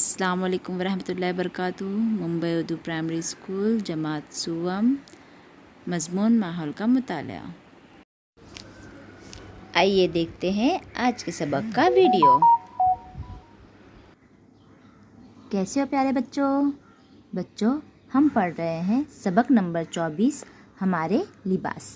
अस्सलाम वालेकुम वरहमतुल्लाहि वबरकातुहू। मुंबई उर्दू प्राइमरी स्कूल जमात सुवम। मज़मून माहौल का मुताला। आइए देखते हैं आज के सबक का वीडियो। कैसे हो प्यारे बच्चों, हम पढ़ रहे हैं सबक नंबर 24 हमारे लिबास।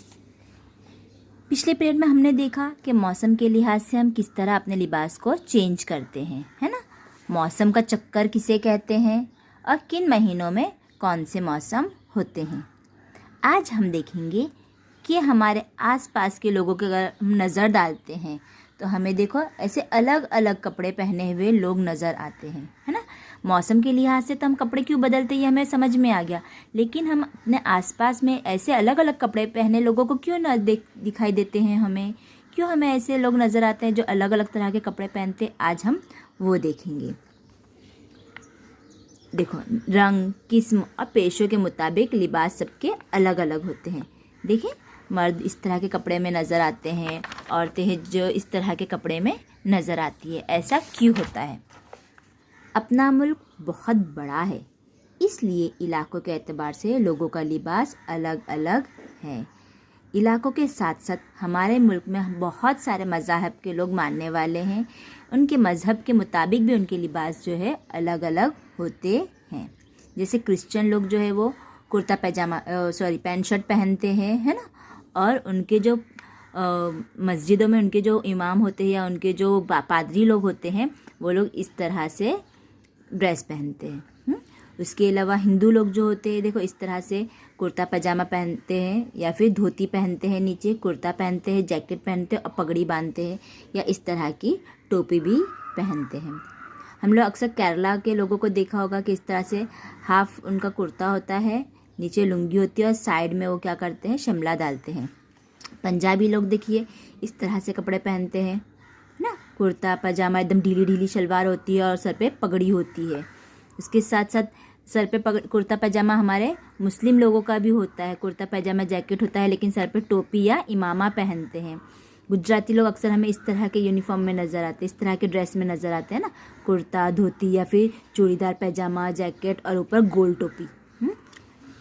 पिछले पीरियड में हमने देखा कि मौसम के लिहाज से हम किस तरह अपने लिबास को चेंज करते हैं, है ना। मौसम का चक्कर किसे कहते हैं और किन महीनों में कौन से मौसम होते हैं। आज हम देखेंगे कि हमारे आसपास के लोगों के अगर हम नज़र डालते हैं तो हमें देखो ऐसे अलग अलग कपड़े पहने हुए लोग नज़र आते हैं, है ना। मौसम के लिहाज से तो हम कपड़े क्यों बदलते हैं ये हमें समझ में आ गया, लेकिन हम अपने आसपास में ऐसे अलग अलग कपड़े पहने लोगों को क्यों न दिखाई देते हैं, क्यों हमें ऐसे लोग नज़र आते हैं जो अलग अलग तरह के कपड़े पहनते। आज हम वो देखेंगे। देखो, रंग, किस्म और पेशों के मुताबिक लिबास सबके अलग अलग होते हैं। देखिए, मर्द इस तरह के कपड़े में नज़र आते हैं, औरतें जो इस तरह के कपड़े में नज़र आती है। ऐसा क्यों होता है? अपना मुल्क बहुत बड़ा है, इसलिए इलाकों के एतबार से लोगों का लिबास अलग अलग है। इलाकों के साथ साथ हमारे मुल्क में बहुत सारे मज़ाहब के लोग मानने वाले हैं। उनके मज़हब के मुताबिक भी उनके लिबास जो है अलग अलग होते हैं। जैसे क्रिश्चियन लोग जो है वो कुर्ता पैजामा पैंट शर्ट पहनते हैं, है ना। और उनके जो मस्जिदों में उनके जो इमाम होते हैं या उनके जो पादरी लोग होते हैं वो लोग इस तरह से ड्रेस पहनते हैं। उसके अलावा हिंदू लोग जो होते हैं देखो इस तरह से कुर्ता पैजामा पहनते हैं या फिर धोती पहनते हैं, नीचे कुर्ता पहनते हैं, जैकेट पहनते हैं और पगड़ी बांधते हैं या इस तरह की टोपी भी पहनते हैं। हम लोग अक्सर केरला के लोगों को देखा होगा कि इस तरह से हाफ उनका कुर्ता होता है, नीचे लुंगी होती है और साइड में वो क्या करते हैं, शिमला डालते हैं। पंजाबी लोग देखिए इस तरह से कपड़े पहनते हैं ना, कुर्ता पजामा एकदम ढीली ढीली शलवार होती है और सर पे पगड़ी होती है। उसके साथ साथ सर पे कुर्ता पैजामा हमारे मुस्लिम लोगों का भी होता है, कुर्ता पैजामा जैकेट होता है, लेकिन सर पे टोपी या इमामा पहनते हैं। गुजराती लोग अक्सर हमें इस तरह के यूनिफॉर्म में नज़र आते हैं, इस तरह के ड्रेस में नज़र आते हैं ना, कुर्ता धोती या फिर चूड़ीदार पैजामा जैकेट और ऊपर गोल टोपी।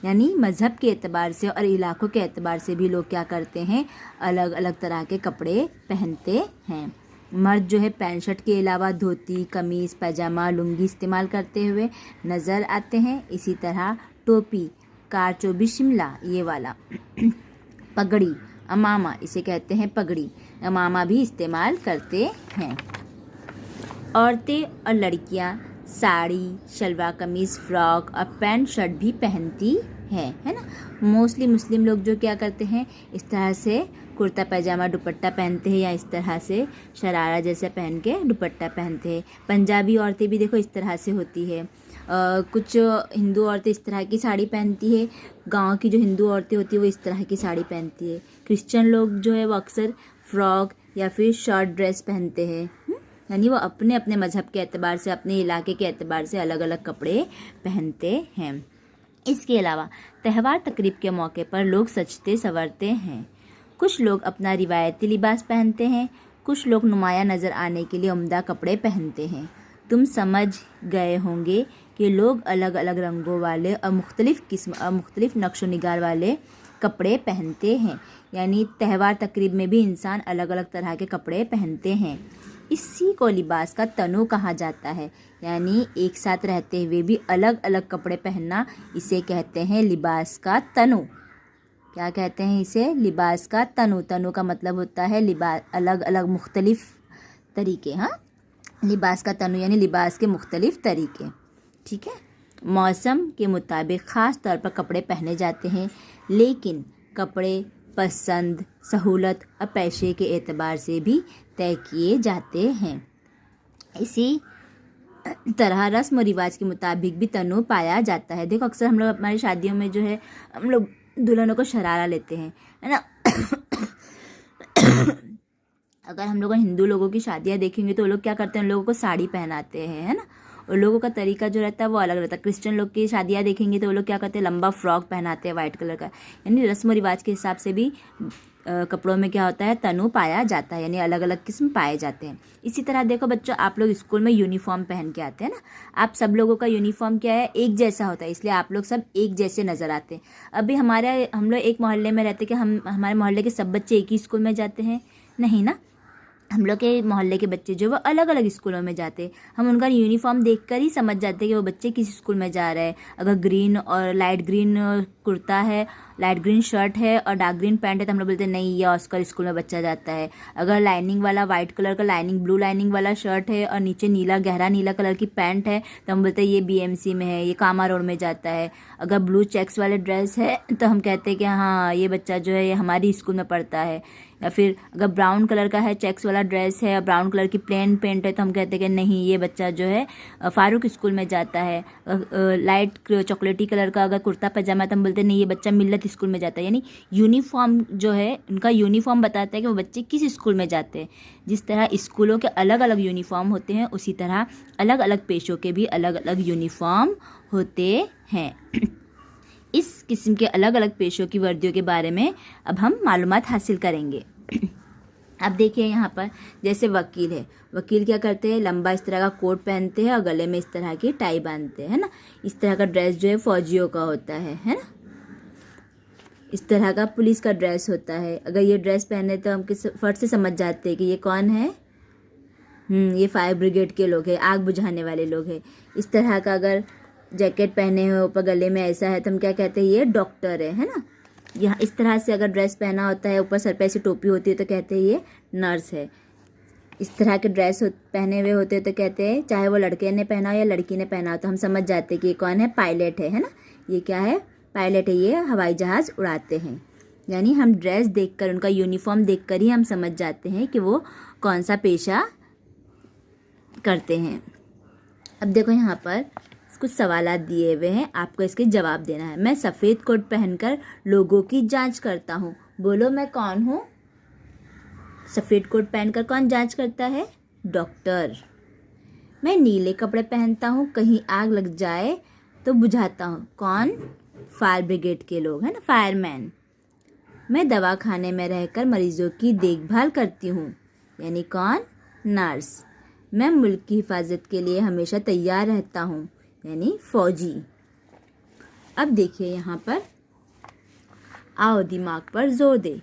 यानी मज़हब के एतबार से और इलाकों के एतबार से भी लोग क्या करते हैं, अलग अलग तरह के कपड़े पहनते हैं। मर्द जो है पैंट शर्ट के अलावा धोती, कमीज़, पैजामा, लुंगी इस्तेमाल करते हुए नज़र आते हैं। इसी तरह टोपी, कारचोबी, शिमला ये वाला, पगड़ी, अमामा इसे कहते हैं पगड़ी, अमामा भी इस्तेमाल करते हैं। औरतें और लड़कियां साड़ी, शलवार कमीज़, फ्रॉक और पैंट शर्ट भी पहनती है ना। मोस्टली मुस्लिम लोग जो क्या करते हैं, इस तरह से कुर्ता पैजामा दुपट्टा पहनते हैं या इस तरह से शरारा जैसा पहन के दुपट्टा पहनते हैं। पंजाबी औरतें भी देखो इस तरह से होती है। कुछ हिंदू औरतें इस तरह की साड़ी पहनती है, गांव की जो हिंदू औरतें होती है वो इस तरह की साड़ी पहनती है। क्रिश्चियन लोग जो है वो अक्सर फ्रॉक या फिर शॉर्ट ड्रेस पहनते हैं। यानी वो अपने अपने मज़हब के एतबार से, अपने इलाके के एतबार से अलग अलग कपड़े पहनते हैं। इसके अलावा त्यौहार तकरीब के मौके पर लोग सजते संवरते हैं। कुछ लोग अपना रिवायती लिबास पहनते हैं, कुछ लोग नुमाया नज़र आने के लिए उम्दा कपड़े पहनते हैं। तुम समझ गए होंगे कि लोग अलग अलग रंगों वाले और मुख्तलिफ़ किस्म और मुख्तलिफ़ नक्शो निगार वाले कपड़े पहनते हैं। यानी त्यौहार तकरीब में भी इंसान अलग अलग तरह के कपड़े पहनते हैं। इसी को लिबास का तनु कहा जाता है। यानी एक साथ रहते हुए भी अलग अलग कपड़े पहनना, इसे कहते हैं लिबास का तनु। क्या कहते हैं इसे? लिबास का तनु। तनु का मतलब होता है लिबास, अलग अलग मुख्तलिफ तरीके। हाँ, लिबास का तनु यानी लिबास के मुख्तलिफ तरीके। ठीक है। मौसम के मुताबिक ख़ास तौर पर कपड़े पहने जाते हैं, लेकिन कपड़े पसंद, सहूलत और पेशे के एतबार से भी तय किए जाते हैं। इसी तरह रस्म और रिवाज के मुताबिक भी तनु पाया जाता है। देखो अक्सर हम लोग हमारी शादियों में जो है हम लोग दुल्हनों को शरारा लेते हैं, है ना। अगर हम लोग हिंदू लोगों की शादियाँ देखेंगे तो वो लोग क्या करते हैं, उन लोगों को साड़ी पहनाते हैं, है ना। उन लोगों का तरीका जो रहता है वो अलग रहता है। क्रिश्चियन लोग की शादियाँ देखेंगे तो वो लोग क्या करते हैं, लंबा फ्रॉक पहनाते हैं वाइट कलर का। यानी रस्म और रिवाज के हिसाब से भी कपड़ों में क्या होता है, तनु पाया जाता है, यानी अलग अलग किस्म पाए जाते हैं। इसी तरह देखो बच्चों, आप लोग स्कूल में यूनिफॉर्म पहन के आते हैं ना, आप सब लोगों का यूनिफॉर्म क्या है, एक जैसा होता है, इसलिए आप लोग सब एक जैसे नज़र आते हैं। अभी हम लोग एक मोहल्ले में रहते, कि हमारे मोहल्ले के सब बच्चे एक ही स्कूल में जाते हैं? नहीं ना, हम लोग के मोहल्ले के बच्चे जो वो अलग अलग स्कूलों में जाते। हम उनका यूनिफॉर्म देखकर ही समझ जाते हैं कि वो बच्चे किस स्कूल में जा रहे हैं। अगर ग्रीन और लाइट ग्रीन कुर्ता है, लाइट ग्रीन शर्ट है और डार्क ग्रीन पैंट है, तो हम लोग बोलते हैं नहीं, ये ऑस्कर स्कूल में बच्चा जाता है। अगर लाइनिंग वाला वाइट कलर का ब्लू लाइनिंग वाला शर्ट है और नीचे गहरा नीला कलर की पैंट है, तो हम बोलते हैं ये BMC में है, ये कामा रोड में जाता है। अगर ब्लू चेक्स वाले ड्रेस है तो हम कहते हैं कि हाँ, ये बच्चा जो है ये हमारी स्कूल में पढ़ता है। या फिर अगर ब्राउन कलर का है, चेक्स वाला ड्रेस है और ब्राउन कलर की प्लेन पेंट है, तो हम कहते हैं कि नहीं, ये बच्चा जो है फारूक स्कूल में जाता है। लाइट चॉकलेटी कलर का अगर कुर्ता पजामा है, तो हम बोलते हैं नहीं, ये बच्चा मिल्लत स्कूल में जाता है। यानी यूनिफॉर्म जो है, उनका यूनिफॉर्म बताता है कि वो बच्चे किस स्कूल में जाते हैं। जिस तरह स्कूलों के अलग अलग यूनिफॉर्म होते हैं, उसी तरह अलग अलग पेशों के भी अलग अलग यूनिफॉर्म होते हैं। इस किस्म के अलग अलग पेशों की वर्दियों के बारे में अब हम मालूमात हासिल करेंगे। अब देखिए यहाँ पर, जैसे वकील है, वकील क्या करते हैं, लंबा इस तरह का कोट पहनते हैं और गले में इस तरह की टाई बांधते हैं, है ना। इस तरह का ड्रेस जो है फौजियों का होता है ना। इस तरह का पुलिस का ड्रेस होता है। अगर ये ड्रेस पहने तो हम किस फट से समझ जाते हैं कि ये कौन है, ये फायर ब्रिगेड के लोग हैं, आग बुझाने वाले लोग हैं। इस तरह का अगर जैकेट पहने हो, ऊपर गले में ऐसा है, तो हम क्या कहते हैं, ये डॉक्टर है ना। यहाँ इस तरह से अगर ड्रेस पहना होता है, ऊपर सर पे ऐसी टोपी होती है, तो कहते हैं ये नर्स है। इस तरह के ड्रेस पहने हुए होते हैं तो कहते हैं, चाहे वो लड़के ने पहना हो या लड़की ने पहना हो, तो हम समझ जाते हैं कि ये कौन है, पायलट है ना। ये क्या है, पायलट है, ये हवाई जहाज़ उड़ाते हैं। यानी हम ड्रेस देखकर, उनका यूनिफॉर्म देखकर ही हम समझ जाते हैं कि वो कौन सा पेशा करते हैं। अब देखो यहाँ पर कुछ सवालात दिए हुए हैं, आपको इसके जवाब देना है। मैं सफ़ेद कोट पहनकर लोगों की जांच करता हूँ। बोलो मैं कौन हूँ? सफ़ेद कोट पहनकर कौन जांच करता है? डॉक्टर। मैं नीले कपड़े पहनता हूँ, कहीं आग लग जाए तो बुझाता हूँ। कौन? फायर ब्रिगेड के लोग, है ना, फायरमैन। मैं दवाखाने में रहकर मरीजों की देखभाल करती हूँ, यानी कौन? नर्स। मैं मुल्क की हिफाजत के लिए हमेशा तैयार रहता हूँ, यानी फौजी। अब देखिए यहाँ पर, आओ दिमाग पर जोर दे।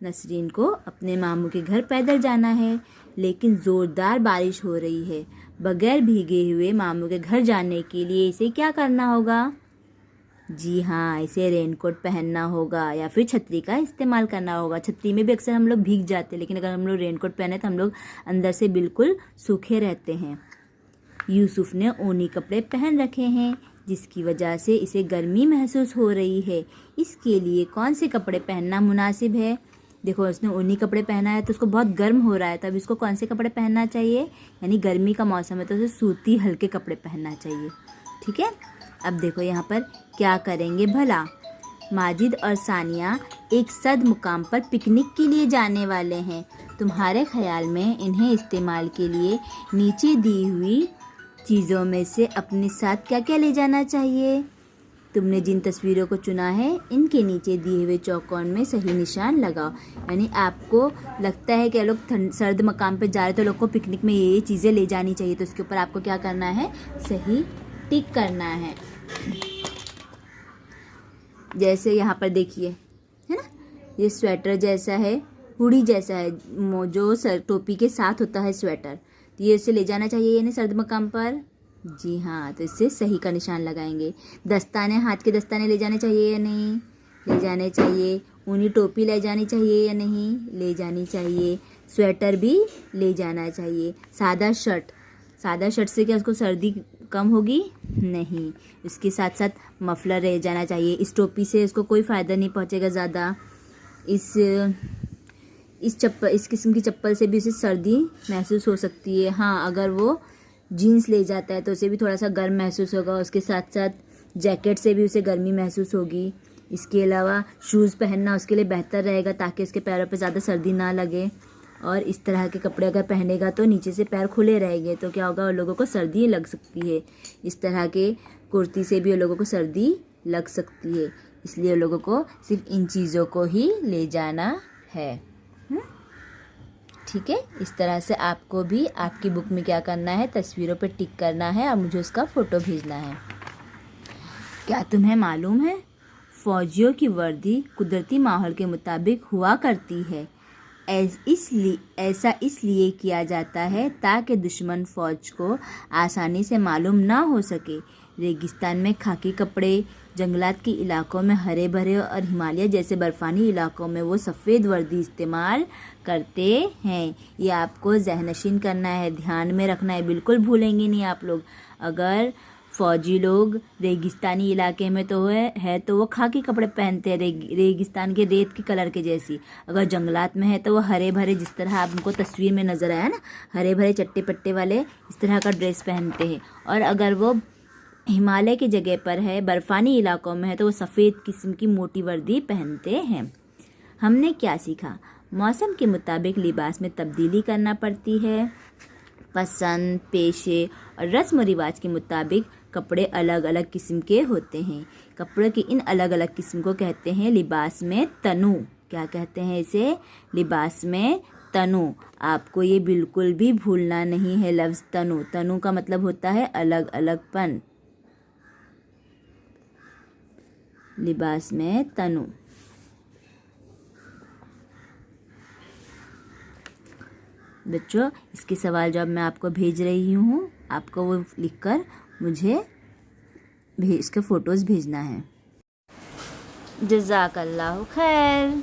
नसरीन को अपने मामू के घर पैदल जाना है, लेकिन ज़ोरदार बारिश हो रही है। बगैर भीगे हुए मामू के घर जाने के लिए इसे क्या करना होगा? जी हाँ, इसे रेनकोट पहनना होगा या फिर छतरी का इस्तेमाल करना होगा। छतरी में भी अक्सर हम लोग भीग जाते हैं, लेकिन अगर हम लोग रेनकोट पहने तो हम लोग अंदर से बिल्कुल सूखे रहते हैं। यूसुफ ने ऊनी कपड़े पहन रखे हैं, जिसकी वजह से इसे गर्मी महसूस हो रही है। इसके लिए कौन से कपड़े पहनना मुनासिब है? देखो, उसने ऊनी कपड़े पहना है तो उसको बहुत गर्म हो रहा है, तब इसको कौन से कपड़े पहनना चाहिए? यानी गर्मी का मौसम है तो उसे सूती हल्के कपड़े पहनना चाहिए। ठीक है। अब देखो यहाँ पर क्या करेंगे भला। माजिद और सानिया एक सद मुकाम पर पिकनिक के लिए जाने वाले हैं। तुम्हारे ख्याल में इन्हें इस्तेमाल के लिए नीचे दी हुई चीज़ों में से अपने साथ क्या क्या ले जाना चाहिए? तुमने जिन तस्वीरों को चुना है, इनके नीचे दिए हुए चौकोन में सही निशान लगाओ। यानी आपको लगता है कि लोग सर्द मकाम पर जा रहे, तो लोग को पिकनिक में ये चीज़ें ले जानी चाहिए, तो उसके ऊपर आपको क्या करना है? सही टिक करना है। जैसे यहाँ पर देखिए, है ना, ये स्वेटर जैसा है, हुडी जैसा है, जो टोपी के साथ होता है स्वेटर, तो ये इसे ले जाना चाहिए यानी सर्द मकाम पर। जी हाँ, तो इससे सही का निशान लगाएंगे। दस्ताने, हाथ के दस्ताने ले जाने चाहिए या नहीं? ले जाने चाहिए। ऊनी टोपी ले जानी चाहिए या नहीं? ले जानी चाहिए। स्वेटर भी ले जाना चाहिए। सादा शर्ट से क्या उसको सर्दी कम होगी? नहीं। इसके साथ साथ मफलर ले जाना चाहिए। इस टोपी से इसको कोई फ़ायदा नहीं पहुँचेगा ज़्यादा। इस किस्म की चप्पल से भी उसे सर्दी महसूस हो सकती है। हाँ, अगर वो जीन्स ले जाता है तो उसे भी थोड़ा सा गर्म महसूस होगा। उसके साथ साथ जैकेट से भी उसे गर्मी महसूस होगी। इसके अलावा शूज़ पहनना उसके लिए बेहतर रहेगा, ताकि उसके पैरों पे ज़्यादा सर्दी ना लगे। और इस तरह के कपड़े अगर पहनेगा तो नीचे से पैर खुले रहेंगे, तो क्या होगा, उन लोगों को सर्दी लग सकती है। इस तरह के कुर्ती से भी उन लोगों को सर्दी लग सकती है, इसलिए उन लोगों को सिर्फ इन चीज़ों को ही ले जाना है। ठीक है, इस तरह से आपको भी आपकी बुक में क्या करना है, तस्वीरों पे टिक करना है और मुझे उसका फ़ोटो भेजना है। क्या तुम्हें मालूम है, फौजियों की वर्दी कुदरती माहौल के मुताबिक हुआ करती है। ऐसा इसलिए किया जाता है ताकि दुश्मन फ़ौज को आसानी से मालूम ना हो सके। रेगिस्तान में खाकी कपड़े, जंगलात के इलाकों में हरे भरे और हिमालय जैसे बर्फ़ानी इलाकों में वो सफ़ेद वर्दी इस्तेमाल करते हैं। ये आपको ज़हनशीन करना है, ध्यान में रखना है, बिल्कुल भूलेंगे नहीं आप लोग। अगर फ़ौजी लोग रेगिस्तानी इलाके में तो वो खाकी कपड़े पहनते हैं, रेगिस्तान के रेत के कलर के जैसी। अगर जंगलात में है तो वो हरे भरे, जिस तरह आपको तस्वीर में नज़र आया ना, हरे भरे चट्टे पट्टे वाले इस तरह का ड्रेस पहनते हैं। और अगर वो हिमालय की जगह पर है, बर्फ़ानी इलाकों में है, तो वो सफ़ेद किस्म की मोटी वर्दी पहनते हैं। हमने क्या सीखा, मौसम के मुताबिक लिबास में तब्दीली करना पड़ती है। पसंद, पेशे और रस्म व रिवाज के मुताबिक कपड़े अलग अलग किस्म के होते हैं। कपड़े की इन अलग अलग किस्म को कहते हैं लिबास में तनु। क्या कहते हैं इसे, लिबास में तनु। आपको ये बिल्कुल भी भूलना नहीं है लफ्ज़ तनु। तनु का मतलब होता है अलग अलगपन। लिबास में तनु। बच्चों, इसके सवाल जवाब मैं आपको भेज रही हूँ, आपको वो लिखकर मुझे इसके फ़ोटोज़ भेजना है। जज़ाकल्लाहु खैर।